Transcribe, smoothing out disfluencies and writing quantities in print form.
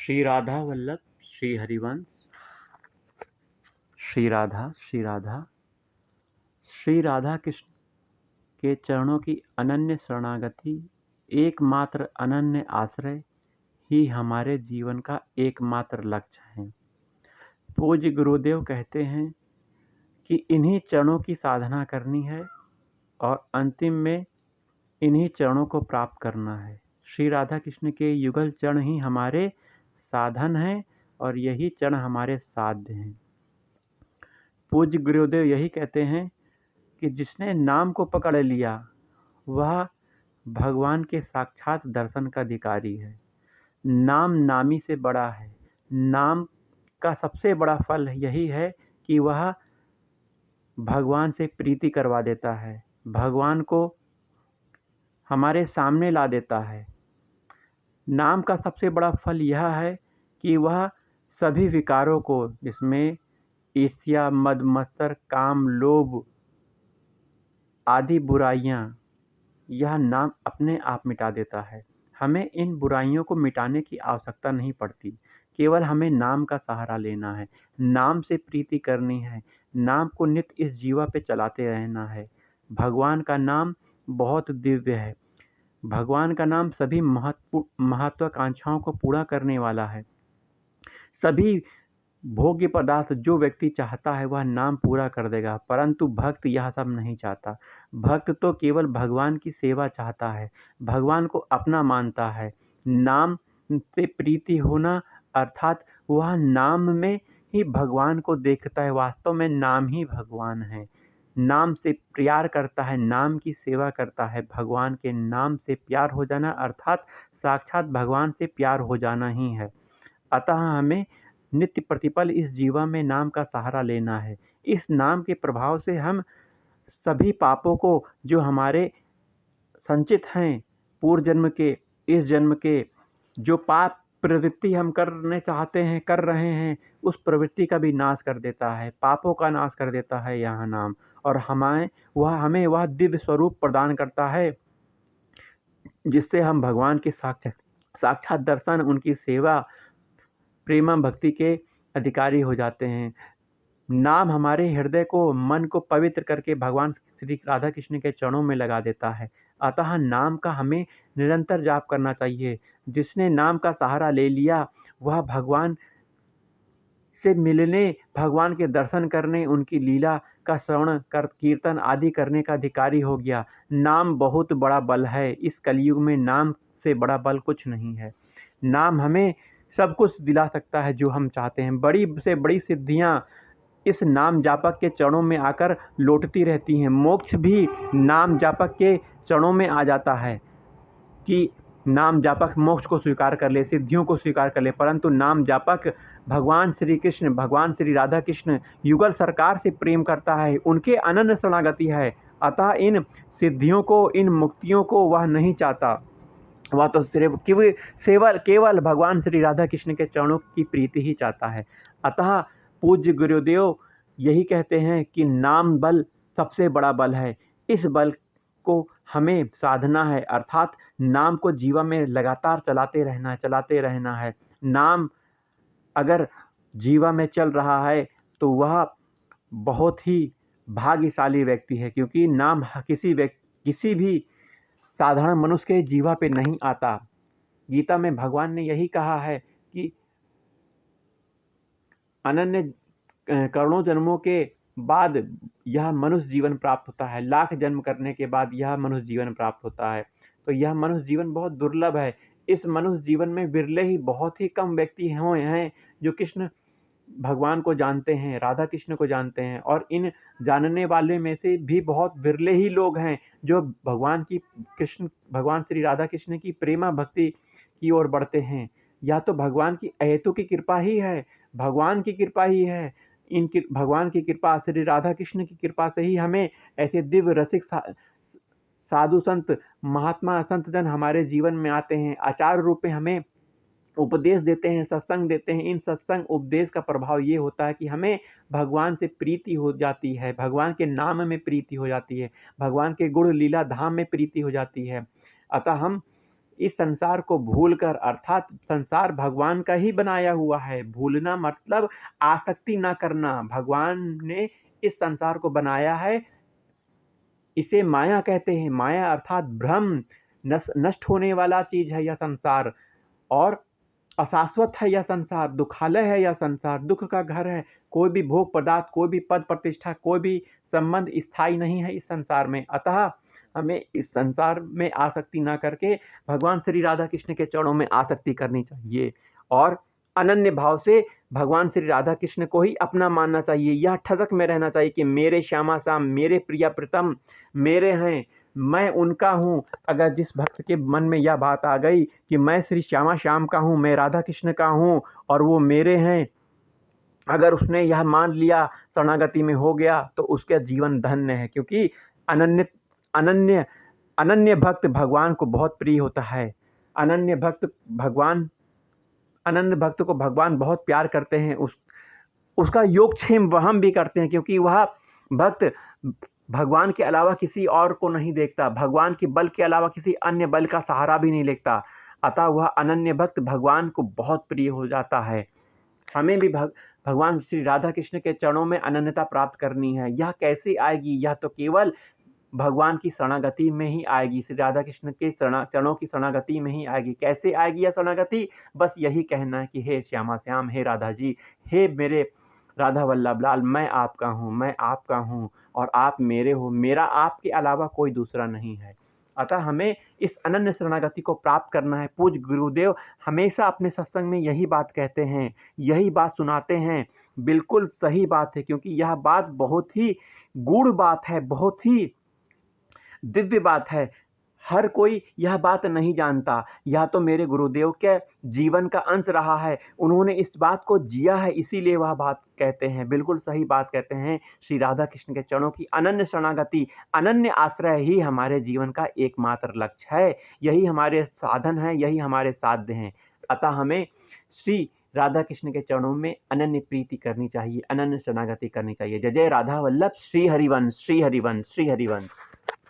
श्री राधा वल्लभ श्री हरिवंश। श्री राधा श्री राधा श्री राधा कृष्ण के चरणों की अनन्य शरणागति, एकमात्र अनन्य आश्रय ही हमारे जीवन का एकमात्र लक्ष्य है। पूज्य गुरुदेव कहते हैं कि इन्हीं चरणों की साधना करनी है और अंतिम में इन्हीं चरणों को प्राप्त करना है। श्री राधा कृष्ण के युगल चरण ही हमारे साधन हैं और यही चरण हमारे साध्य हैं। पूज्य गुरुदेव यही कहते हैं कि जिसने नाम को पकड़ लिया वह भगवान के साक्षात दर्शन का अधिकारी है। नाम नामी से बड़ा है। नाम का सबसे बड़ा फल यही है कि वह भगवान से प्रीति करवा देता है, भगवान को हमारे सामने ला देता है। नाम का सबसे बड़ा फल यह है कि वह सभी विकारों को, जिसमें ईर्ष्या, मद मत्सर, काम, लोभ आदि बुराइयां, यह नाम अपने आप मिटा देता है। हमें इन बुराइयों को मिटाने की आवश्यकता नहीं पड़ती, केवल हमें नाम का सहारा लेना है, नाम से प्रीति करनी है, नाम को नित्य इस जीवा पे चलाते रहना है। भगवान का नाम बहुत दिव्य है। भगवान का नाम सभी महत्वाकांक्षाओं को पूरा करने वाला है। सभी भोग्य पदार्थ जो व्यक्ति चाहता है वह नाम पूरा कर देगा, परंतु भक्त यह सब नहीं चाहता। भक्त तो केवल भगवान की सेवा चाहता है, भगवान को अपना मानता है। नाम से प्रीति होना अर्थात वह नाम में ही भगवान को देखता है। वास्तव में नाम ही भगवान है। नाम से प्यार करता है, नाम की सेवा करता है। भगवान के नाम से प्यार हो जाना अर्थात साक्षात भगवान से प्यार हो जाना ही है। अतः हमें नित्य प्रतिपल इस जीवा में नाम का सहारा लेना है। इस नाम के प्रभाव से हम सभी पापों को, जो हमारे संचित हैं पूर्व जन्म के, इस जन्म के, जो पाप प्रवृत्ति हम करने चाहते हैं, कर रहे हैं, उस प्रवृत्ति का भी नाश कर देता है, पापों का नाश कर देता है यह नाम। और हमें वह दिव्य स्वरूप प्रदान करता है जिससे हम भगवान के साक्षात दर्शन, उनकी सेवा, प्रेम भक्ति के अधिकारी हो जाते हैं। नाम हमारे हृदय को, मन को पवित्र करके भगवान श्री राधा कृष्ण के चरणों में लगा देता है। अतः नाम का हमें निरंतर जाप करना चाहिए। जिसने नाम का सहारा ले लिया वह भगवान से मिलने, भगवान के दर्शन करने, उनकी लीला का श्रवण कर, कीर्तन आदि करने का अधिकारी हो गया। नाम बहुत बड़ा बल है। इस कलयुग में नाम से बड़ा बल कुछ नहीं है। नाम हमें सब कुछ दिला सकता है जो हम चाहते हैं। बड़ी से बड़ी सिद्धियां इस नाम जापक के चरणों में आकर लौटती रहती हैं। मोक्ष भी नाम जापक के चरणों में आ जाता है कि नाम जापक मोक्ष को स्वीकार कर ले, सिद्धियों को स्वीकार कर ले। परंतु नाम जापक भगवान श्री कृष्ण, भगवान श्री राधा कृष्ण युगल सरकार से प्रेम करता है, उनके अनन्य शरणागति है। अतः इन सिद्धियों को, इन मुक्तियों को वह नहीं चाहता। वह तो सिर्फ केवल भगवान श्री राधा कृष्ण के चरणों की प्रीति ही चाहता है। अतः पूज्य गुरुदेव यही कहते हैं कि नाम बल सबसे बड़ा बल है। इस बल को हमें साधना है, अर्थात नाम को जीवन में लगातार चलाते रहना है। नाम अगर जीवन में चल रहा है तो वह बहुत ही भाग्यशाली व्यक्ति है, क्योंकि नाम किसी भी साधारण मनुष्य के जीवा पे नहीं आता। गीता में भगवान ने यही कहा है कि अनन्य करोड़ों जन्मों के बाद यह मनुष्य जीवन प्राप्त होता है, लाख जन्म करने के बाद यह मनुष्य जीवन प्राप्त होता है। तो यह मनुष्य जीवन बहुत दुर्लभ है। इस मनुष्य जीवन में विरले ही, बहुत ही कम व्यक्ति हैं जो कृष्ण भगवान को जानते हैं, राधा कृष्ण को जानते हैं। और इन जानने वाले में से भी बहुत विरले ही लोग हैं जो भगवान श्री राधा कृष्ण की प्रेमा भक्ति की ओर बढ़ते हैं। या तो भगवान की अहेतु की कृपा ही है, भगवान की कृपा ही है। भगवान की कृपा, श्री राधा कृष्ण की कृपा से ही हमें ऐसे दिव्य रसिक साधु संत, महात्मा, संत जन हमारे जीवन में आते हैं, आचार्य रूप में हमें उपदेश देते हैं, सत्संग देते हैं। इन सत्संग उपदेश का प्रभाव ये होता है कि हमें भगवान से प्रीति हो जाती है, भगवान के नाम में प्रीति हो जाती है, भगवान के गुण लीला धाम में प्रीति हो जाती है। अतः हम इस संसार को भूलकर, अर्थात संसार भगवान का ही बनाया हुआ है। भूलना मतलब आसक्ति ना करना। भगवान ने इस संसार को बनाया है, इसे माया कहते हैं। माया अर्थात भ्रम, नष्ट होने वाला चीज है यह संसार, और अशाश्वत है यह संसार, दुखालय है यह संसार, दुख का घर है। कोई भी भोग पदार्थ, कोई भी पद प्रतिष्ठा, कोई भी संबंध स्थायी नहीं है इस संसार में। अतः हमें इस संसार में आसक्ति ना करके भगवान श्री राधा कृष्ण के चरणों में आसक्ति करनी चाहिए, और अनन्य भाव से भगवान श्री राधा कृष्ण को ही अपना मानना चाहिए। यह ठजक में रहना चाहिए कि मेरे श्यामा श्याम, मेरे प्रिय प्रीतम मेरे हैं, मैं उनका हूँ। अगर जिस भक्त के मन में यह बात आ गई कि मैं श्री श्यामा श्याम का हूँ, मैं राधा कृष्ण का हूँ और वो मेरे हैं, अगर उसने यह मान लिया, शरणागति में हो गया, तो उसका जीवन धन्य है। क्योंकि अनन्य अनन्य अनन्य भक्त भगवान को बहुत प्रिय होता है। अनन्य भक्त को भगवान बहुत प्यार करते हैं। उसका योगक्षेम वह भी करते हैं, क्योंकि वह भक्त भगवान के अलावा किसी और को नहीं देखता, भगवान के बल के अलावा किसी अन्य बल का सहारा भी नहीं लेता। अतः वह अनन्य भक्त भगवान को बहुत प्रिय हो जाता है। हमें भी भगवान श्री राधा कृष्ण के चरणों में अनन्यता प्राप्त करनी है। यह कैसे आएगी? यह तो केवल भगवान की शरणागति में ही आएगी, श्री राधा कृष्ण के चरणों की शरणागति में ही आएगी। कैसे आएगी यह शरणागति? बस यही कहना है कि हे श्यामा श्याम, हे राधा जी, हे मेरे राधा वल्लभ लाल, मैं आपका हूँ, मैं आपका हूँ और आप मेरे हो, मेरा आपके अलावा कोई दूसरा नहीं है। अतः हमें इस अनन्य शरणागति को प्राप्त करना है। पूज्य गुरुदेव हमेशा अपने सत्संग में यही बात कहते हैं, यही बात सुनाते हैं। बिल्कुल सही बात है, क्योंकि यह बात बहुत ही गूढ़ बात है, बहुत ही दिव्य बात है। हर कोई यह बात नहीं जानता। यह तो मेरे गुरुदेव के जीवन का अंश रहा है, उन्होंने इस बात को जिया है, इसीलिए वह बात कहते हैं। बिल्कुल सही बात कहते हैं। श्री राधा कृष्ण के चरणों की अनन्य शरणागति, अनन्य आश्रय ही हमारे जीवन का एकमात्र लक्ष्य है। यही हमारे साधन है, यही हमारे साध्य हैं। अतः हमें श्री राधा कृष्ण के चरणों में अनन्य प्रीति करनी चाहिए, अनन्य शरणागति करनी चाहिए। जय जय राधा वल्लभ, श्री हरिवंश, श्री हरिवंश, श्री हरिवंश।